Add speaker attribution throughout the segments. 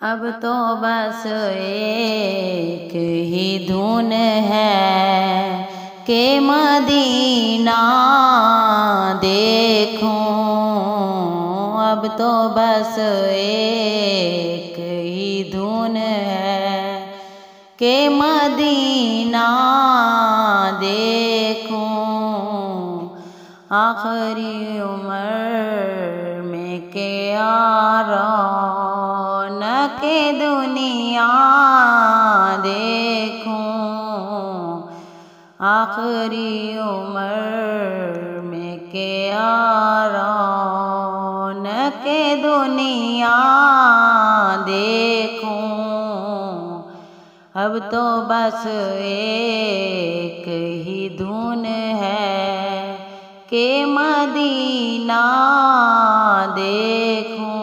Speaker 1: अब तो बस एक ही धुन है कि मदीना देखूं। अब तो बस एक ही धुन है कि मदीना देखूं। आखिरी उम्र में क्या रौनक दुनिया देखूं। आखिरी उम्र में क्या रौनक दुनिया देखूं। अब तो बस एक ही धुन है कि मदीना देखूं।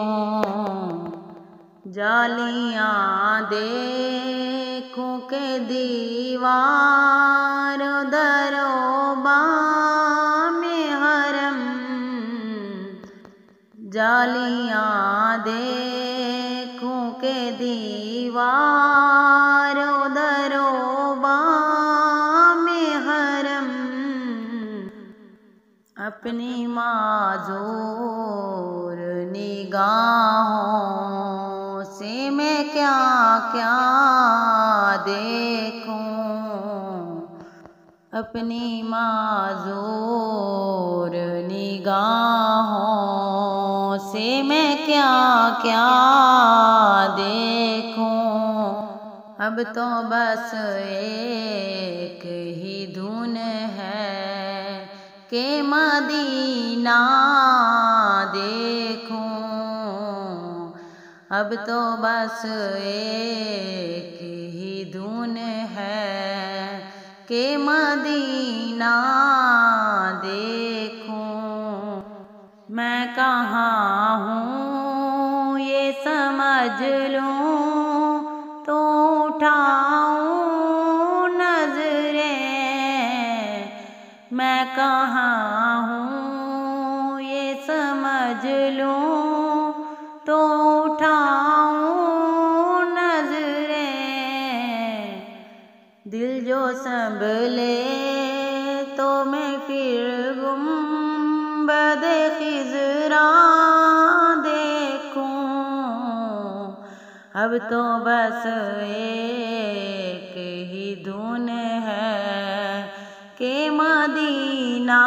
Speaker 1: जालियां देखूं के दीवार दरोबा में हरम। जालियां देखूं के दीवार दरोबा में हरम। अपनी माज़ूर निगाहों से मैं क्या क्या देखूं। अपनी माज़ूर निगाहों से मैं क्या क्या देखूं। अब तो बस एक ही धुन है कि मदीना देखूं। अब तो बस एक ही धुन है कि मदीना देखूं। मैं कहाँ हूँ ये समझ लूँ तो उठाऊँ नजरें। मैं कहाँ हूँ ये समझ लूँ तो उठाऊँ नजरें। दिल जो संभले तो मैं फिर गुंबद खिज़रा देखूं। अब तो बस एक ही धुन है कि मदीना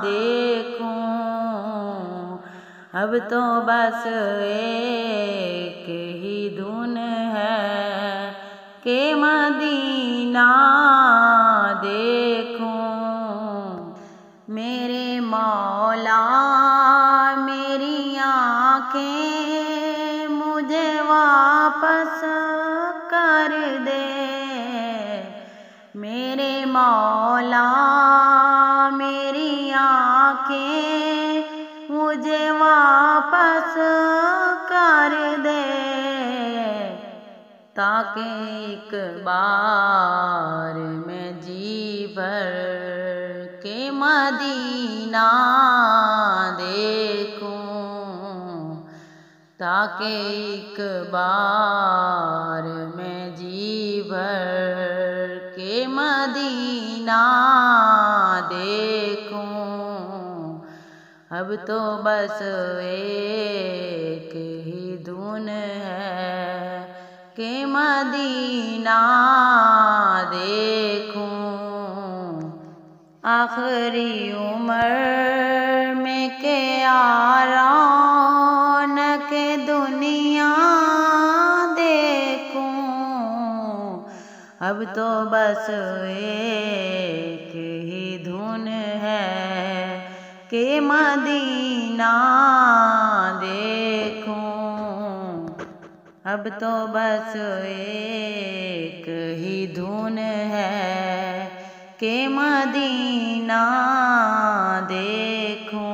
Speaker 1: देखूं। अब तो बस एक ही धुन है कि मदीना देखूं। मेरे मौला मेरी आँखें मुझे वापस कर दे। मेरे मौला मेरी आँखें मुझे वापस कर दे। ताकि एक बार मैं जी भर के मदीना देखूं। ताकि एक बार मैं जी भर के मदीना देखूं। अब तो बस एक ही धुन है कि मदीना देखूं। आखिरी उम्र में क्या रौनक दुनिया देखूं। अब तो बस एक ही धुन है कि मदीना देखूं। अब तो बस एक ही धुन है कि मदीना देखूं।